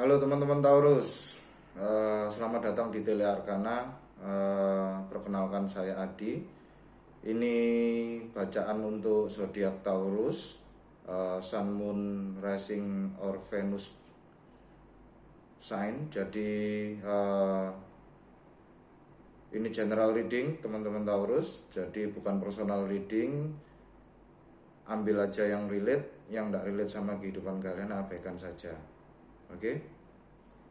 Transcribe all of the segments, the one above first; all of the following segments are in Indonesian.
Halo teman-teman Taurus. Selamat datang di Tele Arkana. Perkenalkan saya Adi. Ini bacaan untuk zodiak Taurus, Sun, Moon, Rising, or Venus sign. Jadi ini general reading teman-teman Taurus. Jadi bukan personal reading. Ambil aja yang relate, yang tidak relate sama kehidupan kalian abaikan saja. Oke,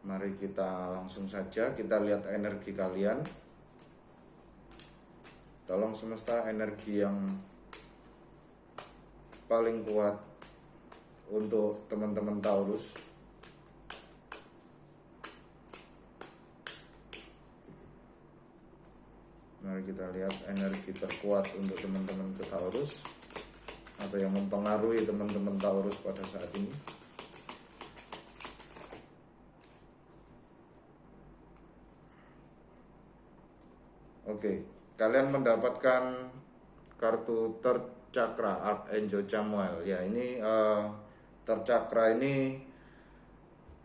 mari kita langsung saja kita lihat energi kalian. Tolong semesta, energi yang paling kuat untuk teman-teman Taurus. Mari kita lihat energi terkuat untuk teman-teman Taurus atau yang mempengaruhi teman-teman Taurus pada saat ini. Oke, kalian mendapatkan kartu tercakra Archangel Chamuel. Ya, ini tercakra ini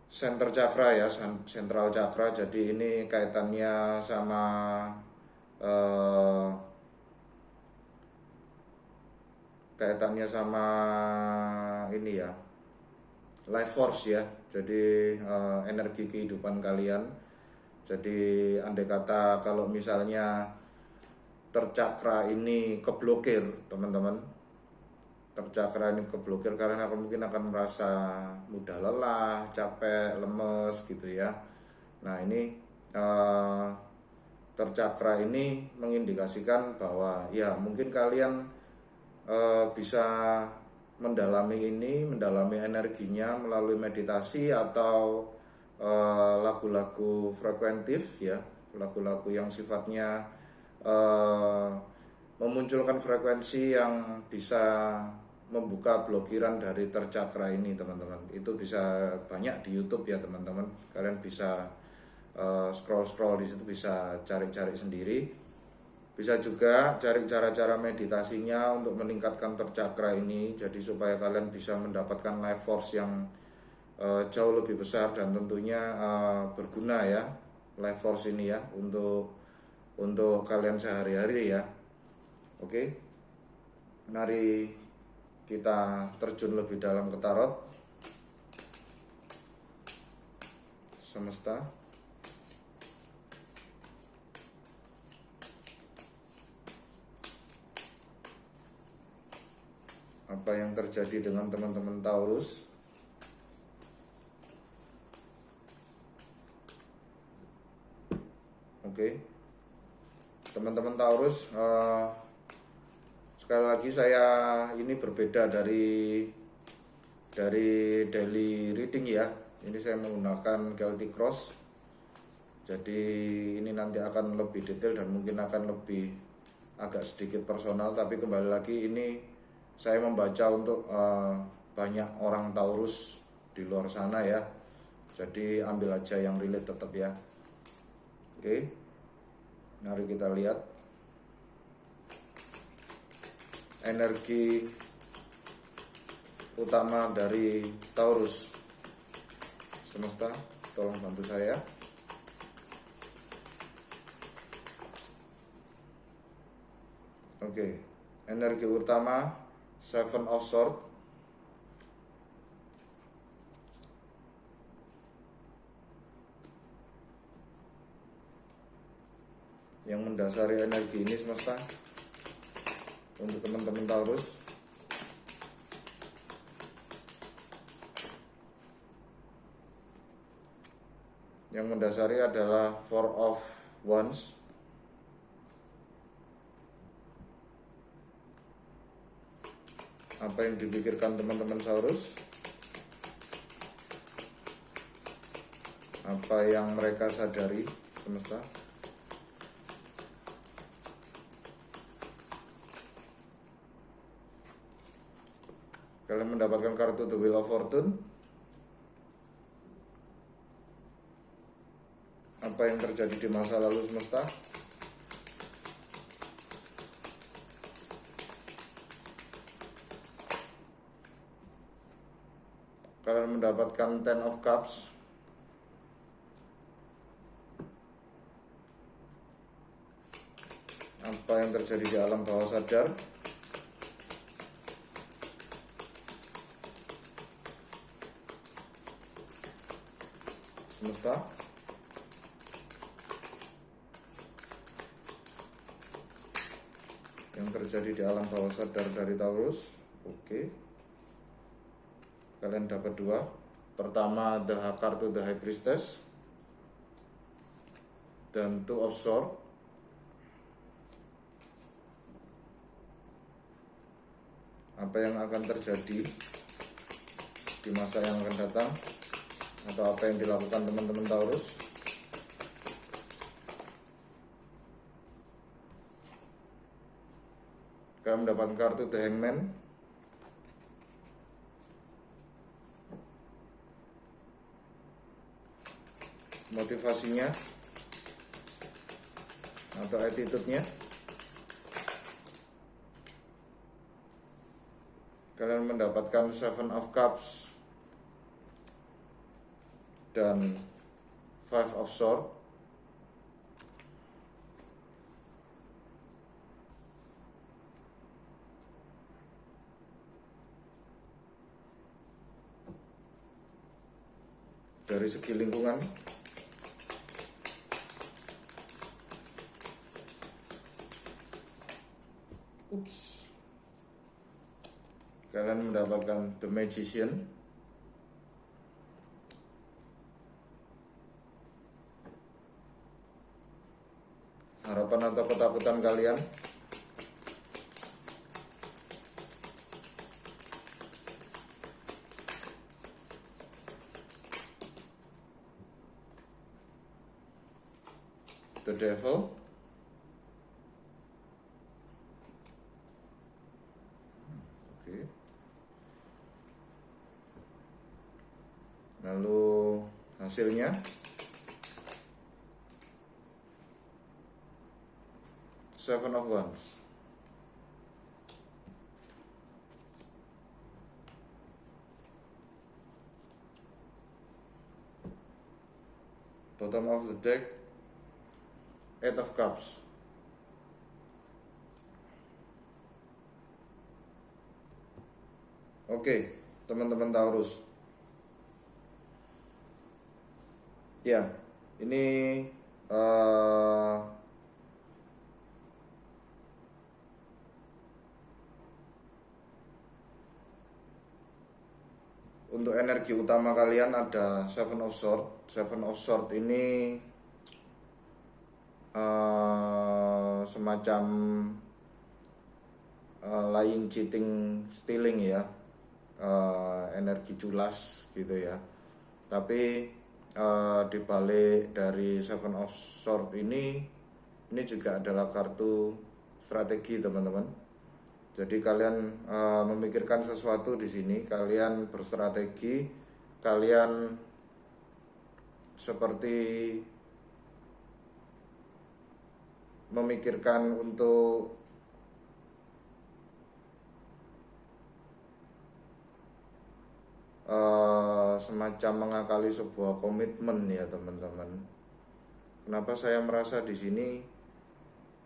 center chakra ya, central chakra. Jadi ini kaitannya sama ini ya, life force ya. Jadi energi kehidupan kalian. Jadi andai kata kalau misalnya tercakra ini keblokir, teman-teman, tercakra ini keblokir, kalian mungkin akan merasa mudah lelah, capek, lemes gitu ya. Nah ini tercakra ini mengindikasikan bahwa ya mungkin kalian bisa mendalami energinya melalui meditasi atau lagu-lagu frekuentif ya, lagu-lagu yang sifatnya memunculkan frekuensi yang bisa membuka blokiran dari tercakra ini, teman-teman. Itu bisa banyak di YouTube ya, teman-teman. Kalian bisa scroll-scroll di situ, bisa cari-cari sendiri. Bisa juga cari cara-cara meditasinya untuk meningkatkan tercakra ini, jadi supaya kalian bisa mendapatkan life force yang jauh lebih besar dan tentunya berguna ya, life force ini ya, untuk kalian sehari-hari ya. Oke, mari kita terjun lebih dalam ke tarot semesta. Apa yang terjadi dengan teman-teman Taurus? Oke, teman-teman Taurus, sekali lagi saya ini berbeda dari daily reading ya. Ini saya menggunakan Celtic Cross. Jadi ini nanti akan lebih detail dan mungkin akan lebih agak sedikit personal. Tapi kembali lagi, ini saya membaca untuk banyak orang Taurus di luar sana ya. Jadi ambil aja yang relate tetap ya. Oke, mari kita lihat energi utama dari Taurus semesta. Tolong bantu saya. Oke, energi utama Seven of Swords. Yang mendasari energi ini semesta untuk teman-teman Taurus. Yang mendasari adalah Four of Wands. Apa yang dipikirkan teman-teman Taurus? Apa yang mereka sadari semesta? Kalian mendapatkan kartu The Wheel of Fortune. Apa yang terjadi di masa lalu semesta? Kalian mendapatkan Ten of Cups. apa yang terjadi di alam bawah sadar. Semesta. Yang terjadi di alam bawah sadar dari Taurus. Oke. Kalian dapat 2. Pertama, kartu The High Priestess dan Two of Swords. Apa yang akan terjadi di masa yang akan datang, atau apa yang dilakukan teman-teman Taurus. Kalian mendapatkan kartu The Hangman. Motivasinya atau attitude-nya. Kalian mendapatkan Seven of Cups dan Five of Swords. Dari segi lingkungan, kalian mendapatkan The Magician. Harapan atau ketakutan kalian. The Devil. Oke. Lalu hasilnya Seven of Wands. Bottom of the deck, Eight of Cups. Oke, teman-teman Taurus. Ya, ini untuk energi utama kalian ada Seven of Swords. Seven of Swords ini semacam lying, cheating, stealing ya, energi culas gitu ya. Tapi dibalik dari Seven of Swords ini juga adalah kartu strategi teman-teman. Jadi kalian memikirkan sesuatu di sini, kalian berstrategi, kalian seperti memikirkan untuk semacam mengakali sebuah komitmen ya teman-teman. Kenapa saya merasa di sini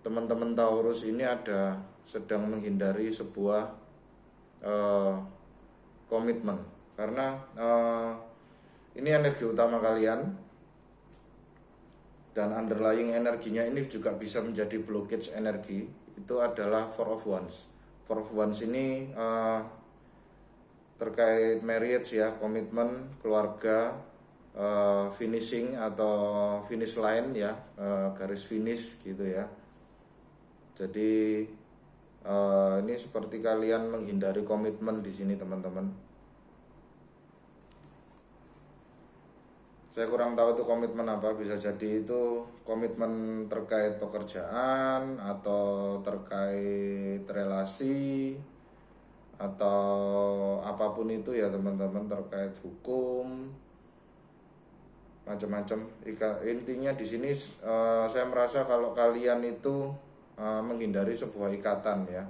teman-teman Taurus ini sedang menghindari sebuah komitmen, karena ini energi utama kalian dan underlying energinya ini juga bisa menjadi blockage energi. Itu adalah Four of Wands. Four of Wands ini terkait marriage ya, komitmen, keluarga, finishing atau finish line ya, garis finish gitu ya. Jadi ini seperti kalian menghindari komitmen di sini teman-teman. Saya kurang tahu itu komitmen apa, bisa jadi itu komitmen terkait pekerjaan atau terkait relasi atau apapun itu ya teman-teman, terkait hukum, macam-macam. Intinya di sini saya merasa kalau kalian itu menghindari sebuah ikatan ya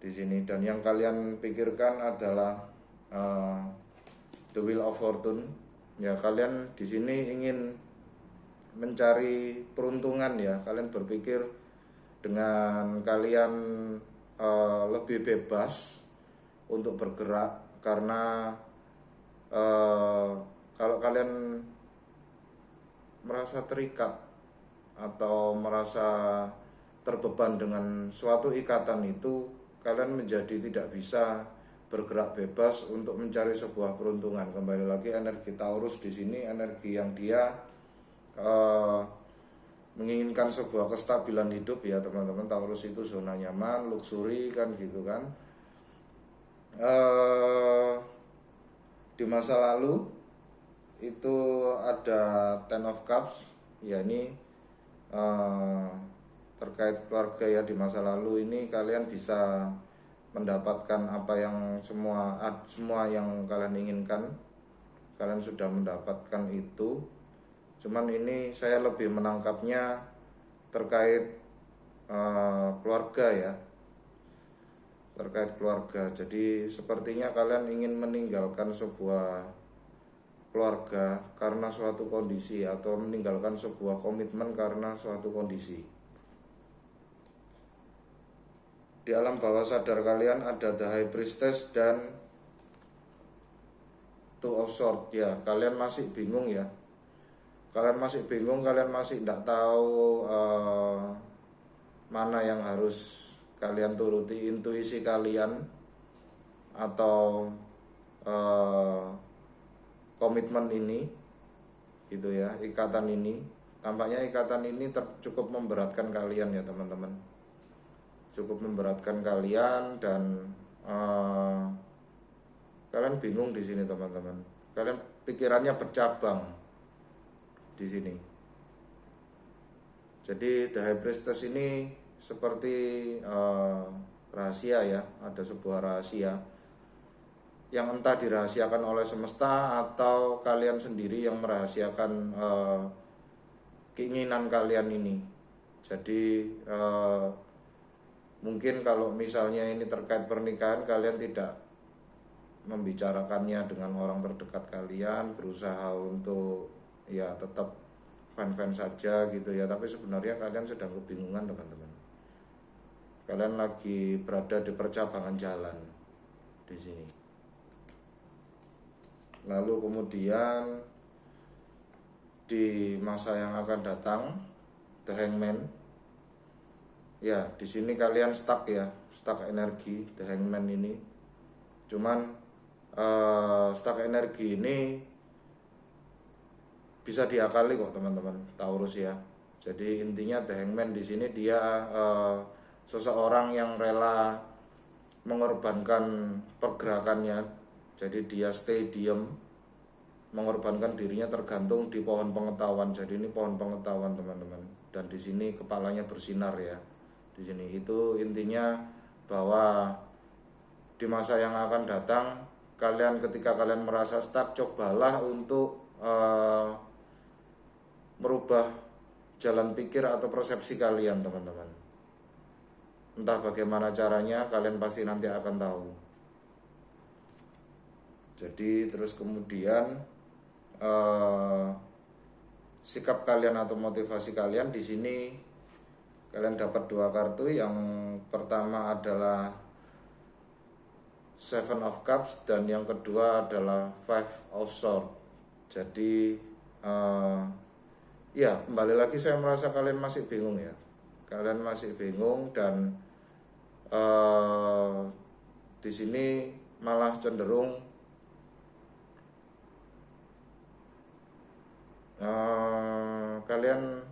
di sini, dan yang kalian pikirkan adalah the wheel of fortune ya. Kalian di sini ingin mencari peruntungan ya, kalian berpikir dengan kalian lebih bebas untuk bergerak, karena kalau kalian merasa terikat atau merasa terbeban dengan suatu ikatan itu, kalian menjadi tidak bisa bergerak bebas untuk mencari sebuah peruntungan. Kembali lagi, energi Taurus di sini energi yang dia menginginkan sebuah kestabilan hidup ya teman-teman. Taurus itu zona nyaman, luxury kan gitu kan. Di masa lalu itu ada Ten of Cups, ya ini terkait keluarga ya. Di masa lalu ini kalian bisa mendapatkan apa yang semua yang kalian inginkan, kalian sudah mendapatkan itu. Cuman ini saya lebih menangkapnya terkait keluarga ya, terkait keluarga. Jadi sepertinya kalian ingin meninggalkan sebuah keluarga karena suatu kondisi, atau meninggalkan sebuah komitmen karena suatu kondisi. Di alam bawah sadar kalian ada The High Priestess dan Two of Swords ya. Kalian masih bingung ya, kalian masih bingung, kalian masih tidak tahu mana yang harus kalian turuti, intuisi kalian atau komitmen ini gitu ya. Ikatan ini tampaknya cukup memberatkan kalian ya teman-teman, cukup memberatkan kalian, dan kalian bingung di sini teman-teman. Kalian pikirannya bercabang di sini. Jadi The High Priestess ini seperti rahasia ya, ada sebuah rahasia yang entah dirahasiakan oleh semesta atau kalian sendiri yang merahasiakan keinginan kalian ini. Jadi mungkin kalau misalnya ini terkait pernikahan, kalian tidak membicarakannya dengan orang terdekat kalian, berusaha untuk ya tetap fan-fan saja gitu ya, tapi sebenarnya kalian sedang kebingungan teman-teman. Kalian lagi berada di percabangan jalan di sini. Lalu kemudian di masa yang akan datang, The Hangman. Ya, di sini kalian stuck ya, stuck energi The Hangman ini. Cuman stuck energi ini bisa diakali kok teman-teman Taurus ya. Jadi intinya The Hangman di sini dia seseorang yang rela mengorbankan pergerakannya. Jadi dia stay diem, mengorbankan dirinya tergantung di pohon pengetahuan. Jadi ini pohon pengetahuan teman-teman. Dan di sini kepalanya bersinar ya. Di sini itu intinya bahwa di masa yang akan datang, ketika kalian merasa stuck, cobalah untuk merubah jalan pikir atau persepsi kalian teman-teman. Entah bagaimana caranya, kalian pasti nanti akan tahu. Jadi terus kemudian sikap kalian atau motivasi kalian di sini, kalian dapat dua kartu. Yang pertama adalah Seven of Cups dan yang kedua adalah Five of Swords. Jadi ya kembali lagi saya merasa kalian masih bingung ya. Kalian masih bingung, dan di sini malah cenderung kalian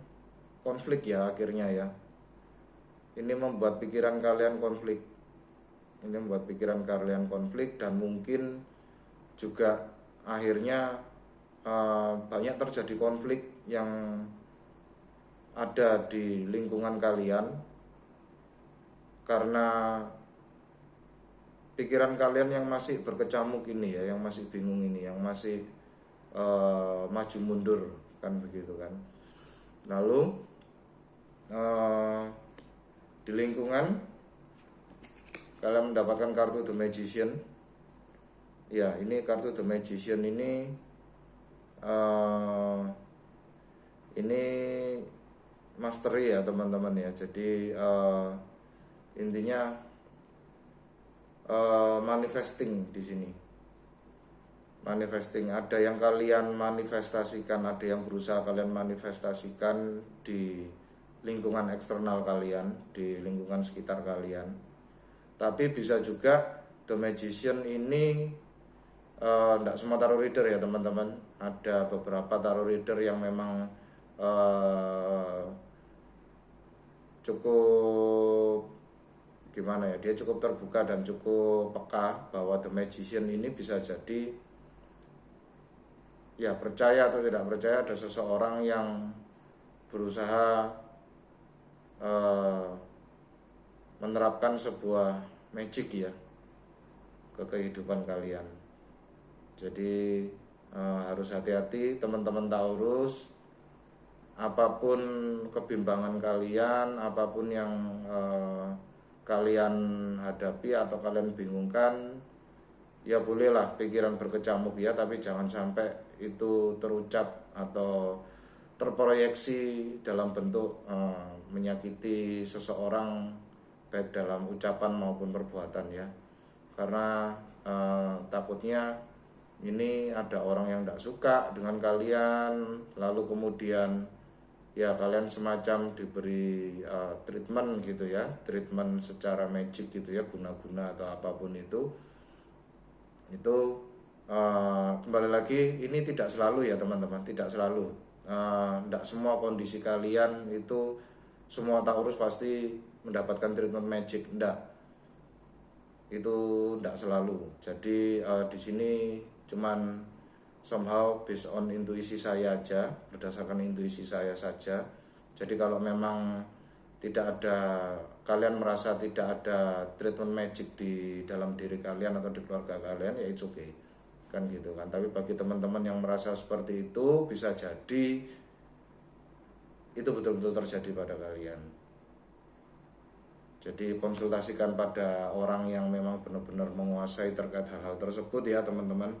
konflik ya akhirnya ya. Ini membuat pikiran kalian konflik. Ini membuat pikiran kalian konflik, dan mungkin juga akhirnya banyak terjadi konflik yang ada di lingkungan kalian karena pikiran kalian yang masih berkecamuk ini ya, yang masih bingung ini, yang masih maju mundur kan begitu kan. Lalu di lingkungan kalian mendapatkan kartu The Magician. Ya, ini kartu The Magician ini mastery ya teman-teman ya. Jadi intinya manifesting di sini. Manifesting, ada yang kalian manifestasikan, ada yang berusaha kalian manifestasikan di lingkungan eksternal kalian, di lingkungan sekitar kalian. Tapi bisa juga The Magician ini tidak semua tarot reader ya teman-teman. Ada beberapa tarot reader yang memang cukup gimana ya, dia cukup terbuka dan cukup peka bahwa The Magician ini bisa jadi ya, percaya atau tidak percaya, ada seseorang yang berusaha menerapkan sebuah magic ya ke kehidupan kalian. Jadi harus hati-hati teman-teman Taurus. Apapun kebimbangan kalian, apapun yang kalian hadapi atau kalian bingungkan, ya bolehlah pikiran berkecamuk ya, tapi jangan sampai itu terucap atau terproyeksi dalam bentuk menyakiti seseorang, baik dalam ucapan maupun perbuatan ya. Karena takutnya ini ada orang yang tidak suka dengan kalian, lalu kemudian ya kalian semacam diberi treatment gitu ya, treatment secara magic gitu ya, guna-guna atau apapun itu kembali lagi, ini tidak selalu ya teman-teman, tidak selalu. Tidak semua kondisi kalian itu semua Taurus pasti mendapatkan treatment magic, enggak. Itu tidak selalu. Jadi di sini cuman somehow based on intuisi saya aja, berdasarkan intuisi saya saja. Jadi kalau memang tidak ada, kalian merasa tidak ada treatment magic di dalam diri kalian atau di keluarga kalian, ya it's okay kan gitu kan. Tapi bagi teman-teman yang merasa seperti itu, bisa jadi itu betul-betul terjadi pada kalian. Jadi konsultasikan pada orang yang memang benar-benar menguasai terkait hal-hal tersebut ya teman-teman.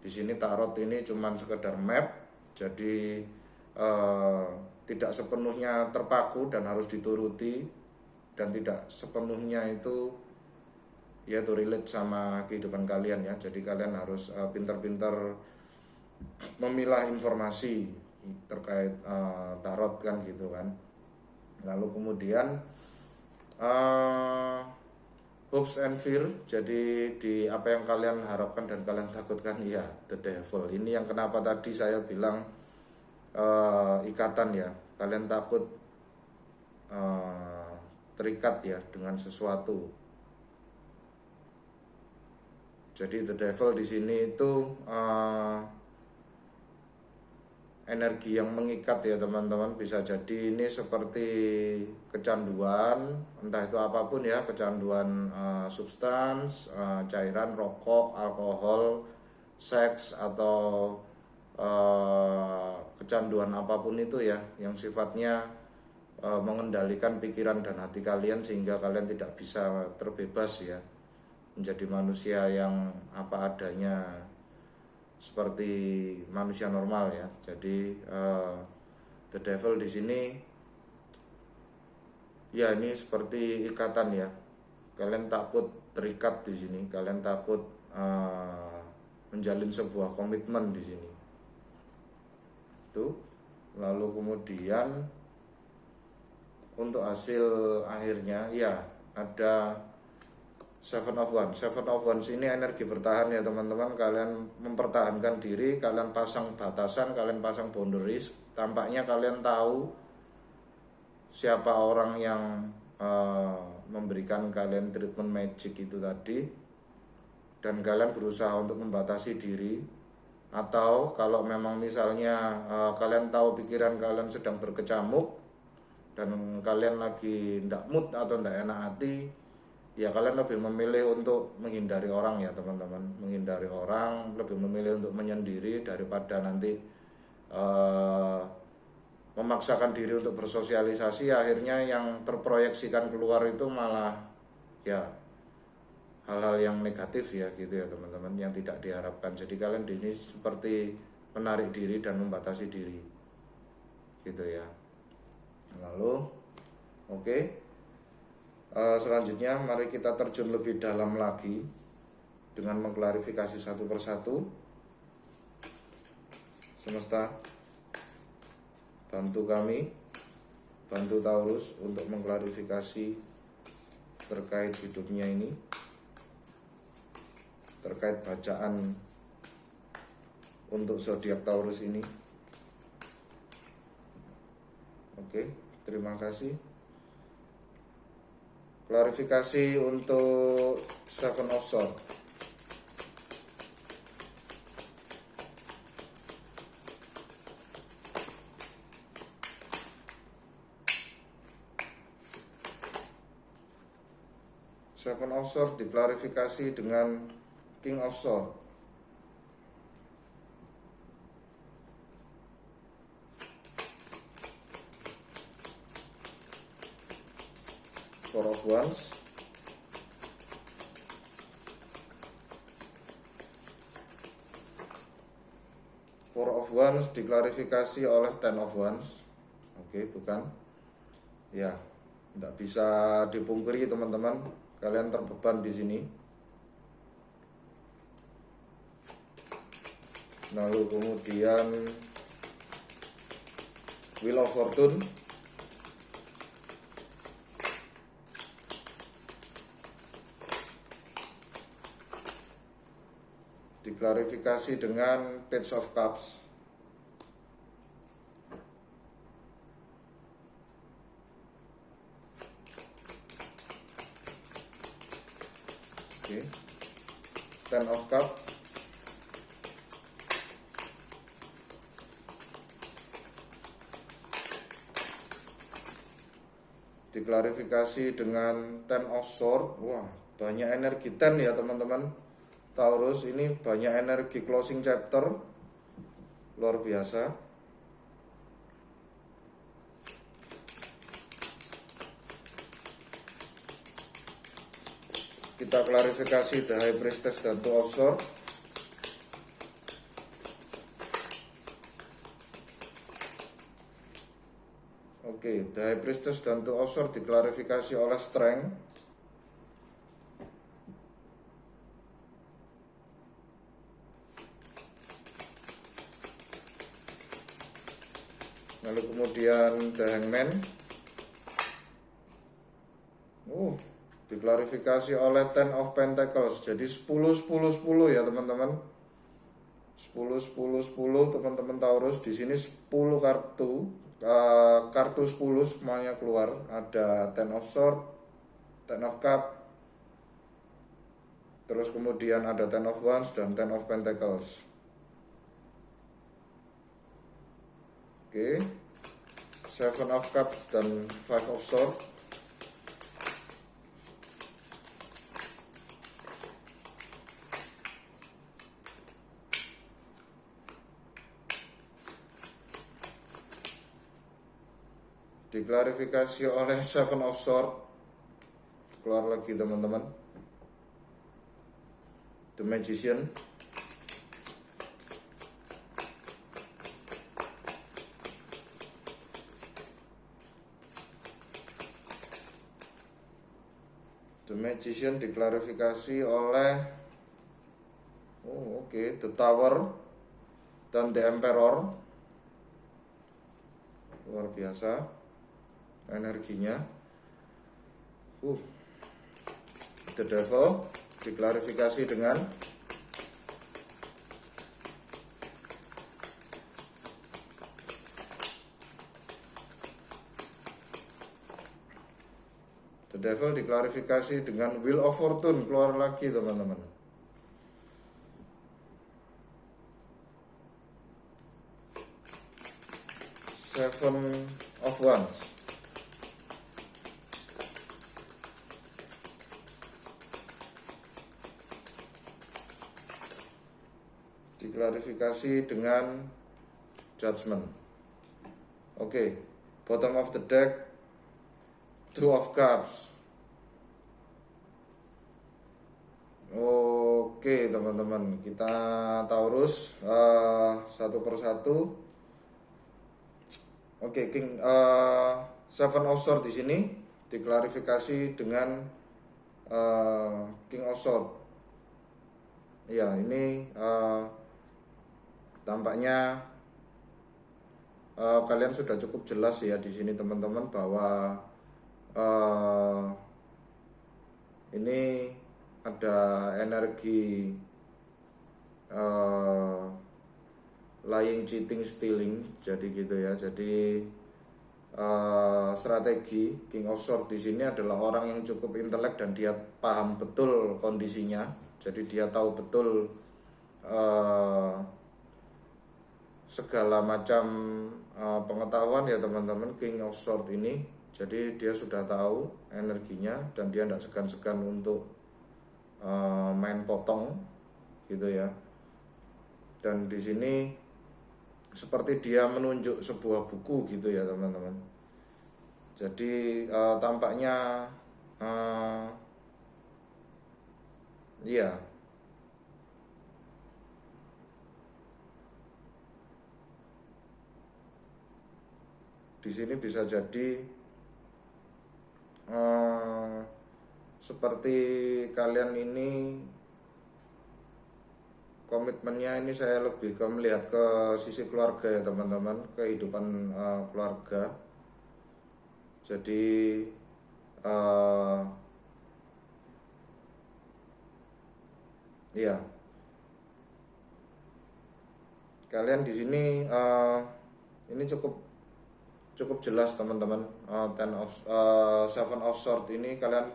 Di sini tarot ini cuman sekedar map, jadi tidak sepenuhnya terpaku dan harus dituruti, dan tidak sepenuhnya itu ya to relate sama kehidupan kalian ya. Jadi kalian harus pintar-pintar memilah informasi terkait tarot kan gitu kan. Lalu kemudian hopes and fear, jadi di apa yang kalian harapkan dan kalian takutkan ya, the devil. Ini yang kenapa tadi saya bilang ikatan ya, kalian takut terikat ya dengan sesuatu. Jadi the devil di sini itu energi yang mengikat ya teman-teman. Bisa jadi ini seperti kecanduan, entah itu apapun ya, kecanduan substans, cairan, rokok, alkohol, seks, atau kecanduan apapun itu ya, yang sifatnya mengendalikan pikiran dan hati kalian sehingga kalian tidak bisa terbebas ya, menjadi manusia yang apa adanya, seperti manusia normal ya. Jadi the devil di sini ya, ini seperti ikatan ya. Kalian takut terikat di sini, kalian takut menjalin sebuah komitmen di sini. Tuh. Lalu kemudian untuk hasil akhirnya ya ada Seven of Wands. Seven of Wands ini energi bertahan ya teman-teman. Kalian mempertahankan diri, kalian pasang batasan, kalian pasang boundaries. Tampaknya kalian tahu siapa orang yang memberikan kalian treatment magic itu tadi, dan kalian berusaha untuk membatasi diri. Atau kalau memang misalnya kalian tahu pikiran kalian sedang berkecamuk dan kalian lagi ndak mood atau ndak enak hati, ya kalian lebih memilih untuk menghindari orang ya teman-teman. Menghindari orang, lebih memilih untuk menyendiri daripada nanti memaksakan diri untuk bersosialisasi. Akhirnya yang terproyeksikan keluar itu malah ya hal-hal yang negatif ya gitu ya teman-teman, yang tidak diharapkan. Jadi kalian di sini seperti menarik diri dan membatasi diri gitu ya. Lalu oke. Selanjutnya mari kita terjun lebih dalam lagi dengan mengklarifikasi satu persatu. Semesta, bantu kami, bantu Taurus untuk mengklarifikasi terkait hidupnya ini, terkait bacaan untuk zodiak Taurus ini. Oke, terima kasih. Klarifikasi untuk Seven of Swords. Seven of Swords diklarifikasi dengan King of Swords. Four of Wands. Four of Wands diklarifikasi oleh Ten of Wands. Oke, itu kan. Ya, tidak bisa dipungkiri teman-teman, kalian terbeban di sini. Lalu kemudian Wheel of Fortune. Diklarifikasi dengan Page of Cups. Oke. Ten of Cups. Diklarifikasi dengan Ten of Swords. Wah, banyak energi ten ya teman-teman. Taurus ini banyak energi closing chapter, luar biasa. Kita klarifikasi The High Priestess dan Two of Swords. Oke, The High Priestess dan Two of Swords diklarifikasi oleh Strength. Lalu kemudian The Hangman. Diklarifikasi oleh Ten of Pentacles. Jadi 10 10 10 ya teman-teman. 10 10 10 teman-teman Taurus. Di sini 10 kartu. Kartu 10 semuanya keluar. Ada Ten of Swords, Ten of Cup. Terus kemudian ada Ten of Wands dan Ten of Pentacles. Oke. Seven of Cups dan Five of Swords. Diklarifikasi oleh Seven of Swords. Keluar lagi teman-teman. The Magician. The Magician diklarifikasi oleh The Tower dan The Emperor. Luar biasa energinya. The Devil diklarifikasi dengan The Devil diklarifikasi dengan Wheel of Fortune. Keluar lagi teman-teman. Seven of Wands. Diklarifikasi dengan Judgment. Oke, bottom of the deck Two of Cups. Oke teman-teman, kita Taurus satu persatu. Oke, Seven of Swords di sini diklarifikasi dengan King of Swords. Ya, ini tampaknya kalian sudah cukup jelas ya di sini teman-teman bahwa ini ada energi lying, cheating, stealing, jadi gitu ya. Jadi strategi King of Swords di sini adalah orang yang cukup intelek dan dia paham betul kondisinya. Jadi dia tahu betul segala macam pengetahuan ya teman-teman, King of Swords ini. Jadi dia sudah tahu energinya dan dia tidak segan-segan untuk main potong gitu ya. Dan di sini seperti dia menunjuk sebuah buku gitu ya teman-teman. Jadi tampaknya iya, di sini bisa jadi seperti kalian ini komitmennya ini, saya lebih ke melihat ke sisi keluarga ya teman-teman, kehidupan keluarga. Jadi ya, kalian di sini ini cukup jelas teman-teman. Seven of Swords ini kalian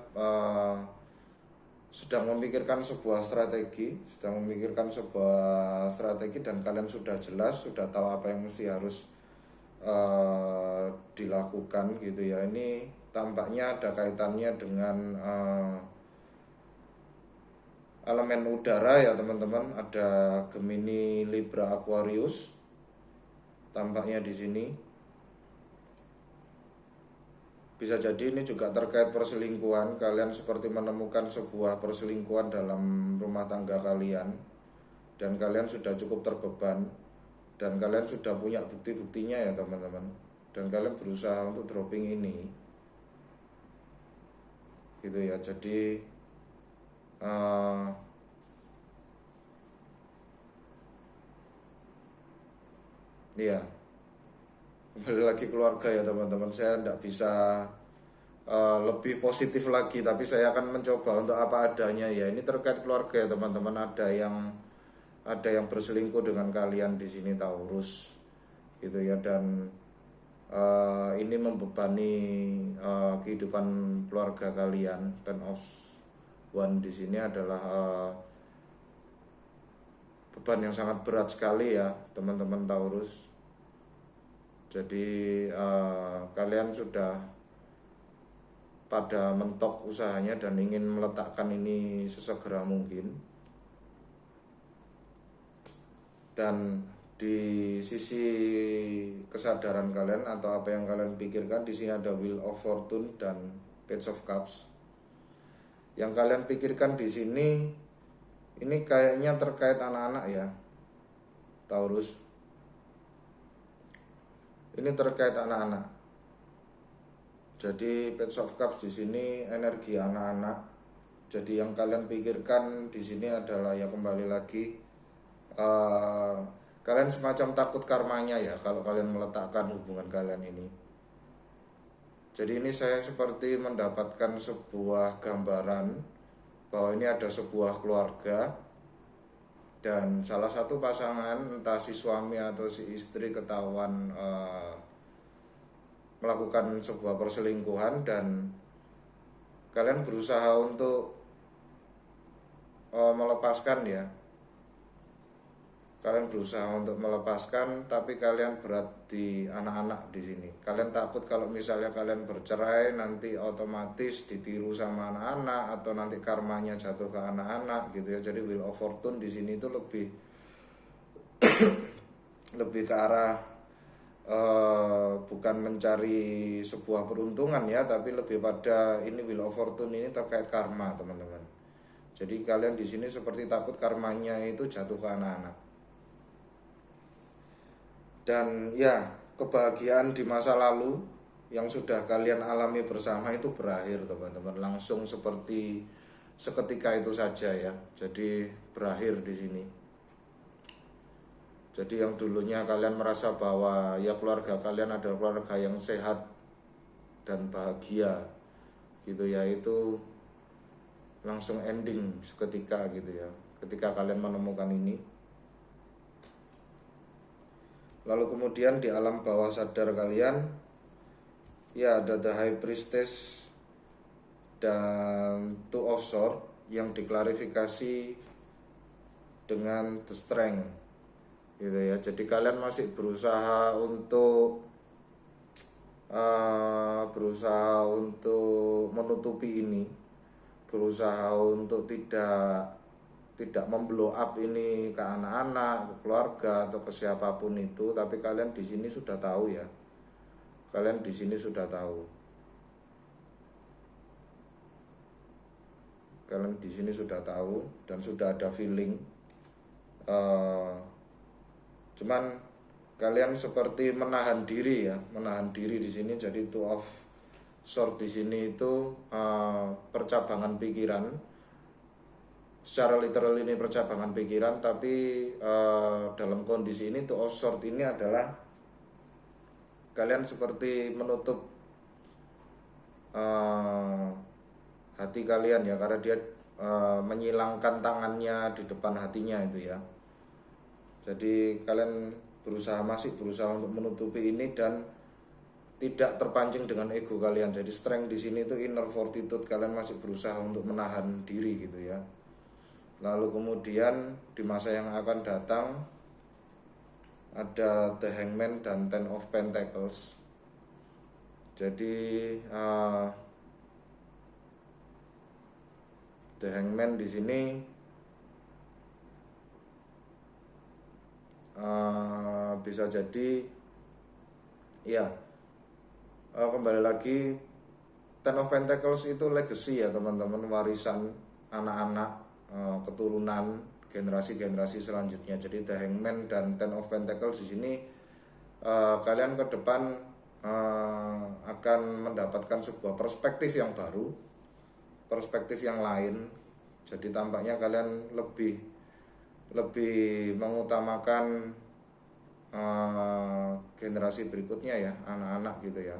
sedang memikirkan sebuah strategi, dan kalian sudah jelas, sudah tahu apa yang mesti harus dilakukan gitu ya. Ini tampaknya ada kaitannya dengan elemen udara ya teman-teman. Ada Gemini, Libra, Aquarius tampaknya di sini. Bisa jadi ini juga terkait perselingkuhan. Kalian seperti menemukan sebuah perselingkuhan dalam rumah tangga kalian, dan kalian sudah cukup terbeban, dan kalian sudah punya bukti-buktinya ya teman-teman, dan kalian berusaha untuk dropping ini gitu ya. Jadi iya, kembali lagi keluarga ya teman-teman. Saya tidak bisa lebih positif lagi, tapi saya akan mencoba untuk apa adanya ya. Ini terkait keluarga ya teman-teman. Ada yang berselingkuh dengan kalian di sini, Taurus gitu ya. Dan ini membebani kehidupan keluarga kalian. Ten of One di sini adalah beban yang sangat berat sekali ya teman-teman Taurus. Jadi kalian sudah pada mentok usahanya dan ingin meletakkan ini sesegera mungkin. Dan di sisi kesadaran kalian atau apa yang kalian pikirkan, di sini ada Wheel of Fortune dan Page of Cups. Yang kalian pikirkan di sini ini kayaknya terkait anak-anak ya, Taurus. Ini terkait anak-anak. Jadi Page of Cups di sini energi anak-anak. Jadi yang kalian pikirkan di sini adalah ya kembali lagi kalian semacam takut karmanya ya kalau kalian meletakkan hubungan kalian ini. Jadi ini saya seperti mendapatkan sebuah gambaran bahwa ini ada sebuah keluarga dan salah satu pasangan, entah si suami atau si istri, ketahuan melakukan sebuah perselingkuhan, dan kalian berusaha untuk melepaskan ya. Kalian berusaha untuk melepaskan, tapi kalian berat di anak-anak di sini. Kalian takut kalau misalnya kalian bercerai nanti otomatis ditiru sama anak-anak atau nanti karmanya jatuh ke anak-anak gitu ya. Jadi Wheel of Fortune di sini itu lebih lebih ke arah bukan mencari sebuah peruntungan ya, tapi lebih pada ini Wheel of Fortune ini terkait karma teman-teman. Jadi kalian di sini seperti takut karmanya itu jatuh ke anak-anak. Dan ya, kebahagiaan di masa lalu yang sudah kalian alami bersama itu berakhir teman-teman, langsung seperti seketika itu saja ya. Jadi berakhir di sini. Jadi yang dulunya kalian merasa bahwa ya keluarga kalian adalah keluarga yang sehat dan bahagia gitu ya, itu langsung ending seketika gitu ya, ketika kalian menemukan ini. Lalu kemudian di alam bawah sadar kalian ya ada The High Priestess dan Two of Swords yang diklarifikasi dengan The Strength gitu ya. Jadi kalian masih berusaha untuk menutupi ini, berusaha untuk tidak memblow up ini ke anak-anak, ke keluarga atau ke siapapun itu. Tapi kalian di sini sudah tahu ya, kalian di sini sudah tahu, kalian di sini sudah tahu dan sudah ada feeling. Cuman kalian seperti menahan diri ya, menahan diri di sini. Jadi Two of Swords di sini itu percabangan pikiran. Secara literal ini percabangan pikiran, tapi dalam kondisi ini Two of Swords ini adalah kalian seperti menutup hati kalian ya, karena dia menyilangkan tangannya di depan hatinya itu ya. Jadi kalian masih berusaha untuk menutupi ini dan tidak terpancing dengan ego kalian. Jadi strength di sini itu inner fortitude, kalian masih berusaha untuk menahan diri gitu ya. Lalu kemudian di masa yang akan datang ada The Hangman dan Ten of Pentacles. Jadi The Hangman di sini bisa jadi ya kembali lagi, Ten of Pentacles itu legacy ya teman-teman, warisan anak-anak, keturunan, generasi-generasi selanjutnya. Jadi The Hangman dan Ten of Pentacles di sini kalian ke depan akan mendapatkan sebuah perspektif yang baru, perspektif yang lain. Jadi tampaknya kalian lebih mengutamakan generasi berikutnya ya, anak-anak gitu ya.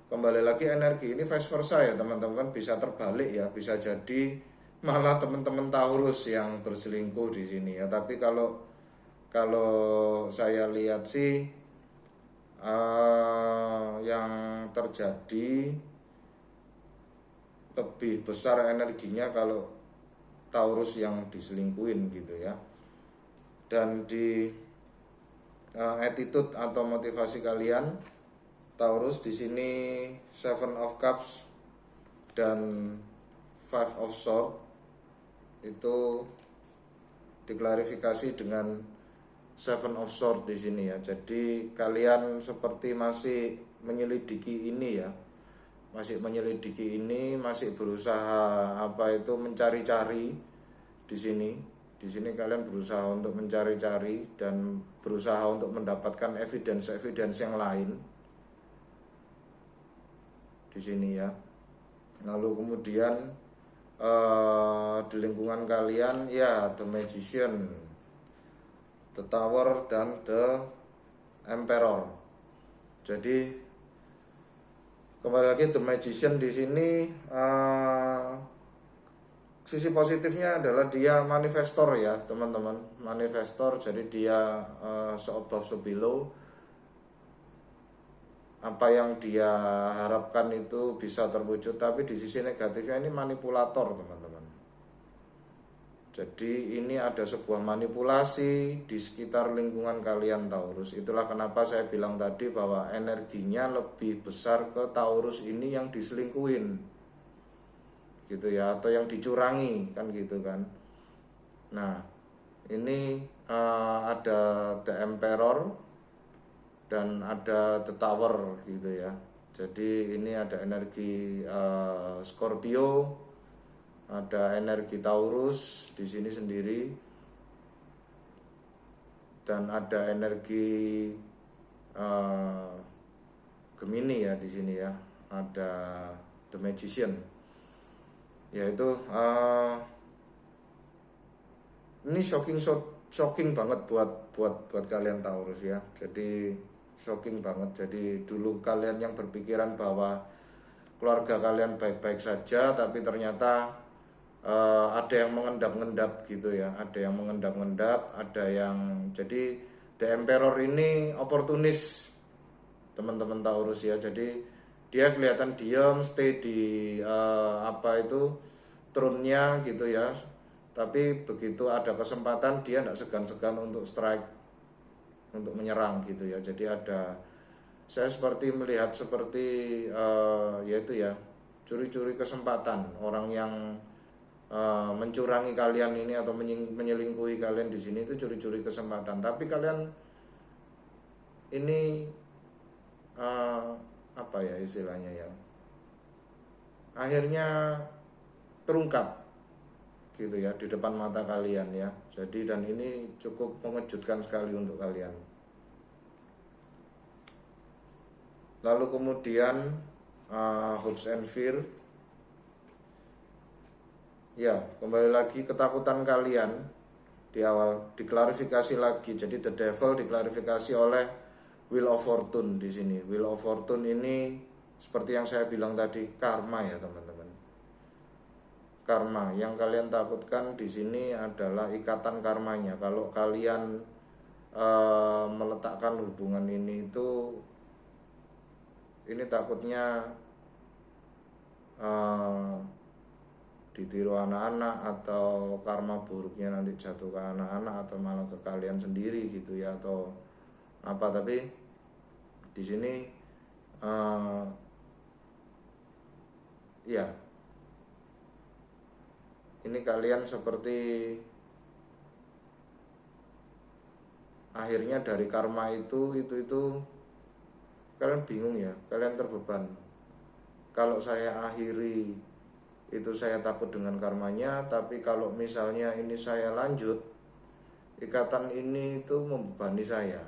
Kembali lagi energi ini vice versa ya teman-teman, bisa terbalik ya, bisa jadi malah teman-teman Taurus yang berselingkuh di sini ya. Tapi kalau saya lihat sih yang terjadi lebih besar energinya kalau Taurus yang diselingkuhin gitu ya. Dan di attitude atau motivasi kalian Taurus di sini Seven of Cups dan Five of Swords itu diklarifikasi dengan Seven of Swords di sini ya. Jadi kalian seperti masih menyelidiki ini ya, masih menyelidiki ini, masih berusaha mencari-cari di sini. Di sini kalian berusaha untuk mencari-cari dan berusaha untuk mendapatkan evidence yang lain di sini ya. Lalu kemudian di lingkungan kalian ya The Magician, The Tower dan The Emperor. Jadi kembali lagi The Magician di sini sisi positifnya adalah dia manifestor ya teman-teman, manifestor. Jadi dia se-above se-below, apa yang dia harapkan itu bisa terwujud. Tapi di sisi negatifnya ini manipulator teman-teman. Jadi ini ada sebuah manipulasi di sekitar lingkungan kalian Taurus. Itulah kenapa saya bilang tadi bahwa energinya lebih besar ke Taurus ini yang diselingkuhin gitu ya, atau yang dicurangi kan gitu kan. Nah ini ada The Emperor dan ada The Tower gitu ya. Jadi ini ada energi Scorpio, ada energi Taurus di sini sendiri, dan ada energi Gemini ya di sini ya. Ada The Magician. Yaitu ini shocking banget buat kalian Taurus ya. Jadi shocking banget. Jadi dulu kalian yang berpikiran bahwa keluarga kalian baik-baik saja, tapi ternyata ada yang mengendap-endap gitu ya. Ada yang mengendap-endap, ada yang jadi The Emperor ini oportunis teman-teman Taurus ya. Jadi dia kelihatan diam, stay di throne-nya gitu ya. Tapi begitu ada kesempatan dia tidak segan-segan untuk strike, untuk menyerang gitu ya. Jadi saya seperti melihat seperti yaitu ya, curi-curi kesempatan orang yang mencurangi kalian ini atau menyelingkuhi kalian di sini itu curi-curi kesempatan. Tapi kalian ini apa ya istilahnya ya, akhirnya terungkap gitu ya di depan mata kalian ya. Jadi dan ini cukup mengejutkan sekali untuk kalian. Lalu kemudian hopes and fear ya, kembali lagi ketakutan kalian di awal diklarifikasi lagi. Jadi the devil diklarifikasi oleh Wheel of Fortune di sini. Wheel of Fortune ini seperti yang saya bilang tadi, karma ya teman-teman. Karma yang kalian takutkan di sini adalah ikatan karmanya. Kalau kalian meletakkan hubungan ini takutnya ditiru anak-anak, atau karma buruknya nanti jatuh ke anak-anak atau malah ke kalian sendiri gitu ya, atau apa. Tapi di sini ya ini kalian seperti akhirnya dari karma itu kalian bingung ya, kalian terbeban. Kalau saya akhiri itu saya takut dengan karmanya, tapi kalau misalnya ini saya lanjut, ikatan ini itu membebani saya.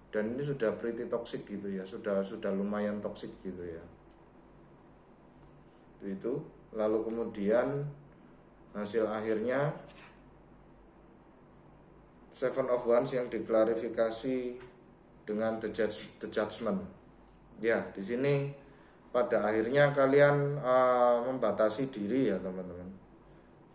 Dan ini sudah pretty toxic gitu ya, sudah lumayan toxic gitu ya. Itu lalu kemudian hasil akhirnya Seven of Wands yang diklarifikasi dengan the judgment. Ya, di sini pada akhirnya kalian membatasi diri ya teman-teman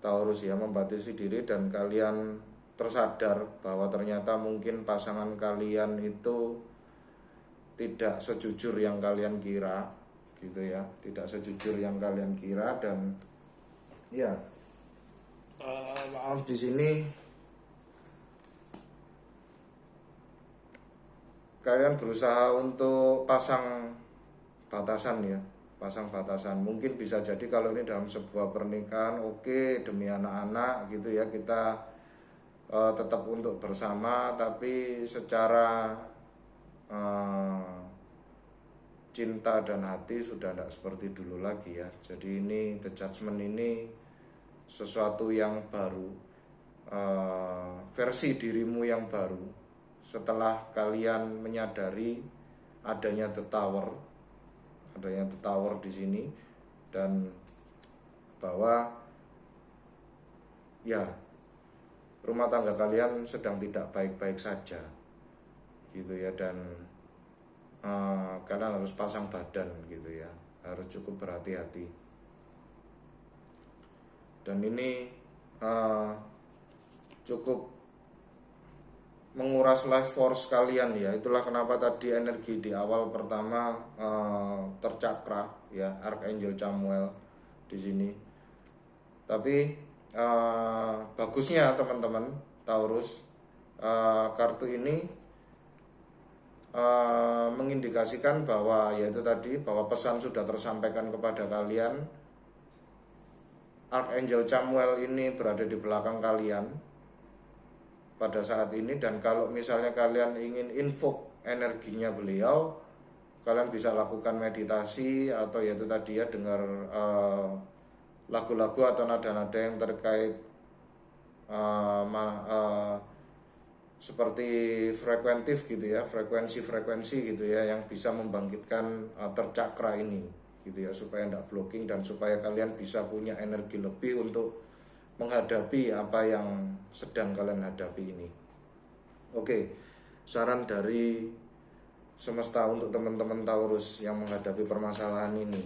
Taurus ya, membatasi diri, dan kalian tersadar bahwa ternyata mungkin pasangan kalian itu tidak sejujur yang kalian kira gitu ya, tidak sejujur yang kalian kira. Dan ya maaf di sini kalian berusaha untuk pasang batasan ya, pasang batasan. Mungkin bisa jadi kalau ini dalam sebuah pernikahan, oke, demi anak-anak gitu ya, kita tetap untuk bersama, tapi secara cinta dan hati sudah tidak seperti dulu lagi ya. Jadi ini the judgment ini sesuatu yang baru, versi dirimu yang baru setelah kalian menyadari adanya the tower di sini, dan bahwa ya rumah tangga kalian sedang tidak baik-baik saja gitu ya. Dan kalian harus pasang badan gitu ya, harus cukup berhati-hati. Dan ini cukup menguras life force kalian ya. Itulah kenapa tadi energi di awal pertama tercakra ya, Archangel Chamuel di sini. Tapi bagusnya teman-teman Taurus, kartu ini mengindikasikan bahwa yaitu tadi, bahwa pesan sudah tersampaikan kepada kalian. Archangel Chamuel ini berada di belakang kalian pada saat ini, dan kalau misalnya kalian ingin invoke energinya beliau, kalian bisa lakukan meditasi atau yaitu tadi ya, dengar lagu-lagu atau nada-nada yang terkait seperti frekuentif gitu ya, frekuensi gitu ya, yang bisa membangkitkan tercakra ini gitu ya, supaya tidak blocking dan supaya kalian bisa punya energi lebih untuk menghadapi apa yang sedang kalian hadapi ini. Oke, saran dari semesta untuk teman-teman Taurus yang menghadapi permasalahan ini.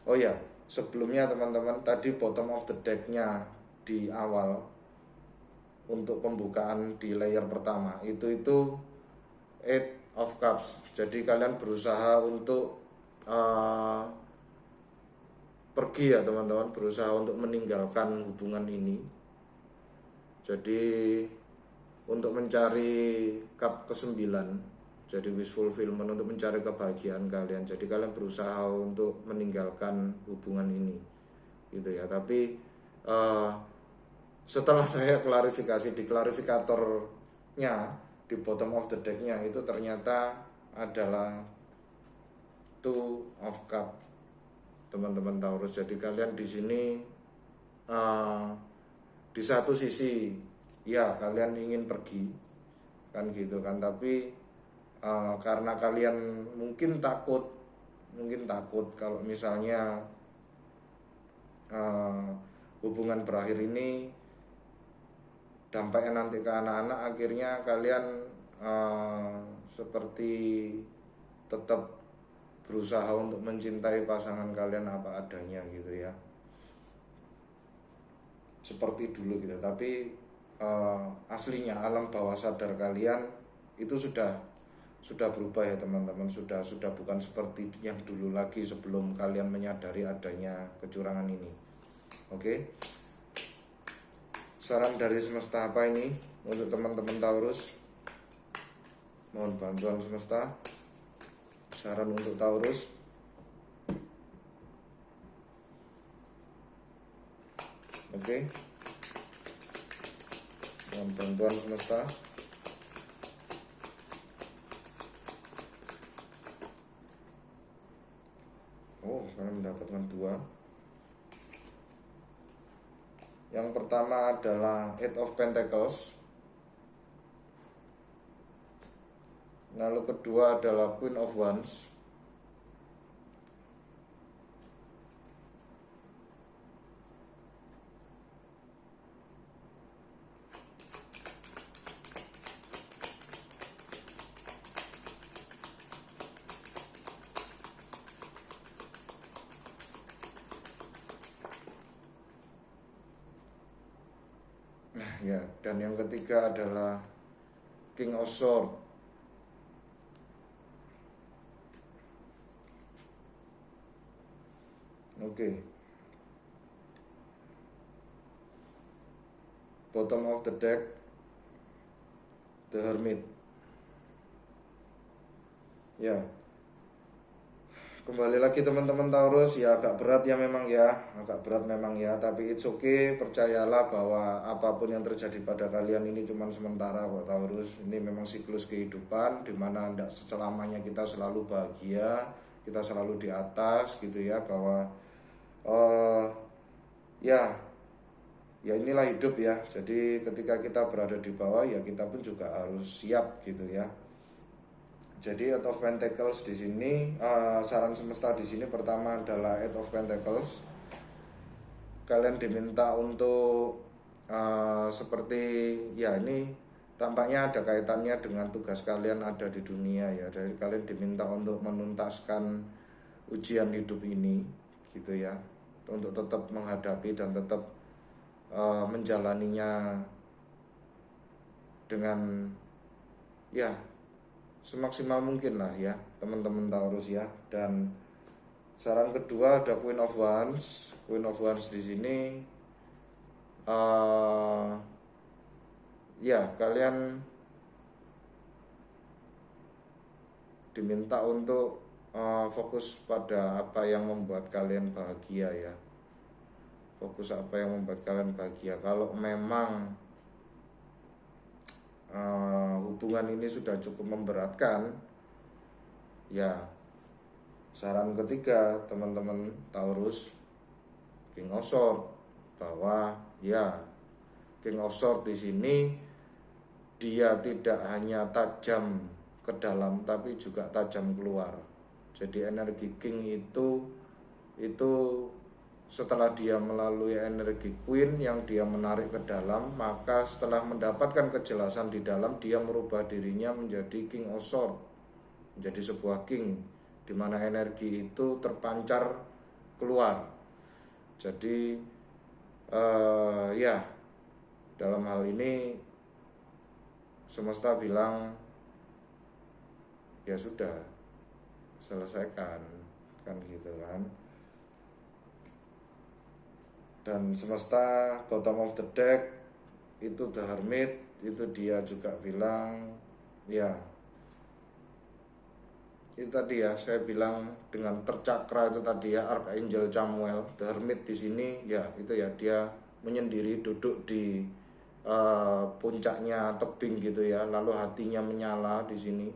Oh ya, sebelumnya teman-teman, tadi bottom of the deck-nya di awal untuk pembukaan di layer pertama itu Eight of Cups. Jadi kalian berusaha untuk pergi ya teman-teman, berusaha untuk meninggalkan hubungan ini. Jadi untuk mencari cup ke-9, jadi wish fulfillment, untuk mencari kebahagiaan kalian. Jadi kalian berusaha untuk meninggalkan hubungan ini gitu ya. Tapi setelah saya klarifikasi di klarifikatornya di bottom of the deck-nya itu ternyata adalah Two of Cup, teman-teman Taurus. Jadi kalian di sini di satu sisi ya kalian ingin pergi kan gitu kan, tapi karena kalian mungkin takut kalau misalnya hubungan berakhir ini dampaknya nanti ke anak-anak, akhirnya kalian seperti tetap berusaha untuk mencintai pasangan kalian apa adanya gitu ya, seperti dulu gitu. Tapi aslinya alam bawah sadar kalian itu sudah berubah ya teman-teman, sudah bukan seperti yang dulu lagi sebelum kalian menyadari adanya kecurangan ini. Oke. Saran dari semesta apa ini untuk teman-teman Taurus? Mohon bantuan semesta. Saran untuk Taurus. Oke. Mohon bantuan semesta. Oh, kalian mendapatkan 2. Yang pertama adalah Eight of Pentacles. Lalu kedua adalah Queen of Wands. Ya, dan yang ketiga adalah King of Swords. Oke. Bottom of the deck, The Hermit. Ya. Kembali lagi teman-teman Taurus, ya agak berat memang ya, tapi it's okay, percayalah bahwa apapun yang terjadi pada kalian ini cuma sementara kok Taurus. Ini memang siklus kehidupan dimana tidak selamanya kita selalu bahagia, kita selalu di atas gitu ya, bahwa ya inilah hidup ya. Jadi ketika kita berada di bawah ya kita pun juga harus siap gitu ya. Jadi Eight of Pentacles di sini, saran semesta di sini pertama adalah Eight of Pentacles. Kalian diminta untuk seperti ya, ini tampaknya ada kaitannya dengan tugas kalian ada di dunia ya. Jadi kalian diminta untuk menuntaskan ujian hidup ini gitu ya, untuk tetap menghadapi dan tetap menjalaninya dengan ya semaksimal mungkin lah ya teman-teman Taurus ya. Dan saran kedua ada Queen of Wands. Queen of Wands di sini ya kalian diminta untuk fokus pada apa yang membuat kalian bahagia ya. Fokus apa yang membuat kalian bahagia. Kalau memang hubungan ini sudah cukup memberatkan ya, saran ketiga teman-teman Taurus, King of Swords, bahwa ya King of Swords di sini dia tidak hanya tajam ke dalam tapi juga tajam keluar. Jadi energi king itu setelah dia melalui energi queen yang dia menarik ke dalam, maka setelah mendapatkan kejelasan di dalam, dia merubah dirinya menjadi king of swords, menjadi sebuah king di mana energi itu terpancar keluar. Jadi ya, dalam hal ini semesta bilang ya sudah, selesaikan, kan gitu kan. Dan semesta bottom of the deck itu The Hermit, itu dia juga bilang ya, itu tadi ya saya bilang dengan tercakra itu tadi ya, Archangel Chamuel. The Hermit di sini ya itu ya, dia menyendiri duduk di puncaknya tebing gitu ya, lalu hatinya menyala di sini.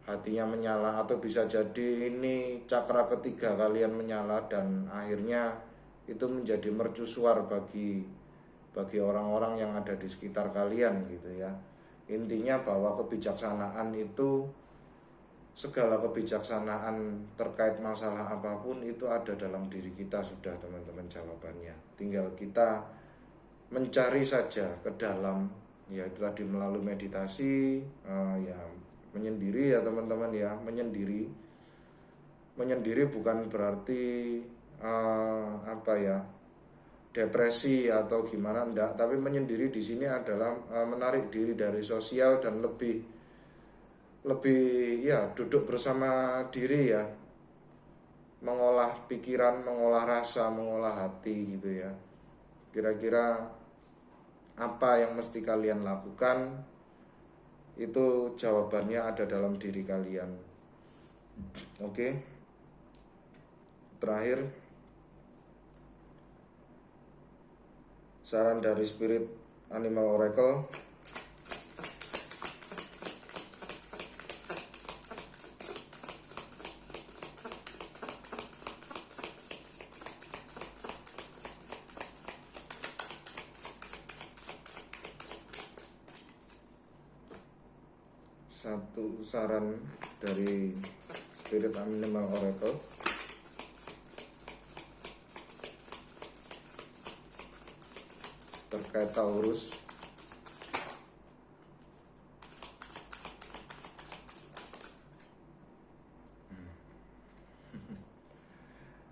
Hatinya menyala, atau bisa jadi ini cakra ketiga kalian menyala, dan akhirnya itu menjadi mercusuar bagi orang-orang yang ada di sekitar kalian gitu ya. Intinya bahwa kebijaksanaan itu, segala kebijaksanaan terkait masalah apapun itu ada dalam diri kita sudah teman-teman jawabannya. Tinggal kita mencari saja ke dalam, ya itu tadi melalui meditasi, ya menyendiri ya teman-teman ya. Menyendiri bukan berarti depresi atau gimana, enggak, tapi menyendiri di sini adalah menarik diri dari sosial dan lebih ya duduk bersama diri ya, mengolah pikiran, mengolah rasa, mengolah hati gitu ya. Kira-kira apa yang mesti kalian lakukan, itu jawabannya ada dalam diri kalian. Oke. Terakhir, saran dari Spirit Animal Oracle. Satu saran dari Spirit Animal Oracle. Terkait Taurus.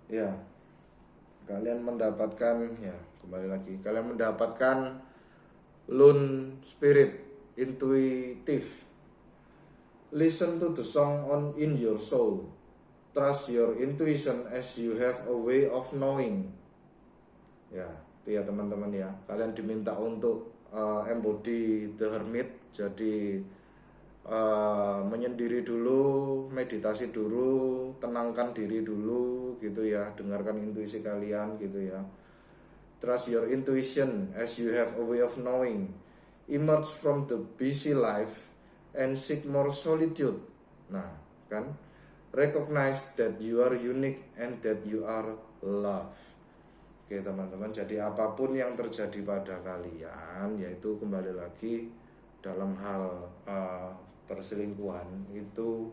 Ya, kalian mendapatkan, ya kembali lagi, kalian mendapatkan Lune Spirit intuitif. Listen to the song on in your soul. Trust your intuition as you have a way of knowing. Ya, itu ya teman-teman ya. Kalian diminta untuk embody The Hermit. Jadi menyendiri dulu, meditasi dulu, tenangkan diri dulu gitu ya. Dengarkan intuisi kalian gitu ya. Trust your intuition as you have a way of knowing. Emerge from the busy life and seek more solitude. Nah, kan? Recognize that you are unique and that you are loved. Oke teman-teman, jadi apapun yang terjadi pada kalian, yaitu kembali lagi dalam hal perselingkuhan itu,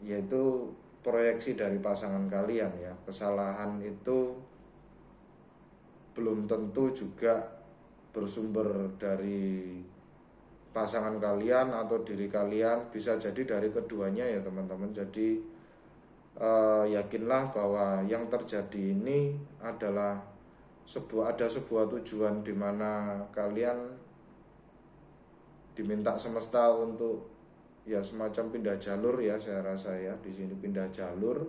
yaitu proyeksi dari pasangan kalian ya. Kesalahan itu belum tentu juga bersumber dari pasangan kalian atau diri kalian, bisa jadi dari keduanya ya teman-teman. Jadi yakinlah bahwa yang terjadi ini adalah ada sebuah tujuan di mana kalian diminta semesta untuk ya semacam pindah jalur ya, saya rasa ya di sini pindah jalur.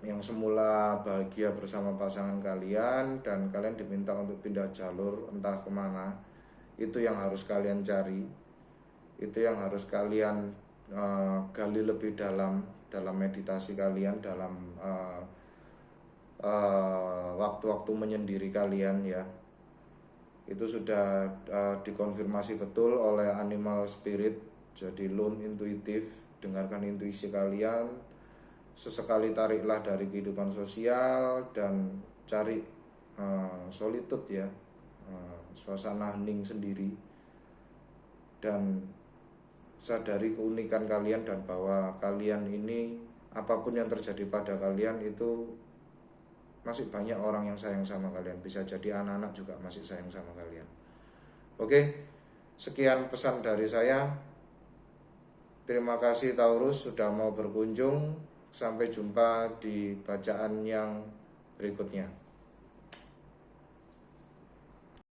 Yang semula bahagia bersama pasangan kalian dan kalian diminta untuk pindah jalur entah kemana. Itu yang harus kalian cari, itu yang harus kalian gali lebih dalam meditasi kalian, dalam waktu-waktu menyendiri kalian ya. Itu sudah dikonfirmasi betul oleh Animal Spirit. Jadi Lune intuitif, dengarkan intuisi kalian. Sesekali tariklah dari kehidupan sosial dan cari solitude ya. suasana hening sendiri, dan sadari keunikan kalian dan bahwa kalian ini apapun yang terjadi pada kalian itu masih banyak orang yang sayang sama kalian. Bisa jadi anak-anak juga masih sayang sama kalian. Oke, sekian pesan dari saya. Terima kasih Taurus sudah mau berkunjung. Sampai jumpa di bacaan yang berikutnya.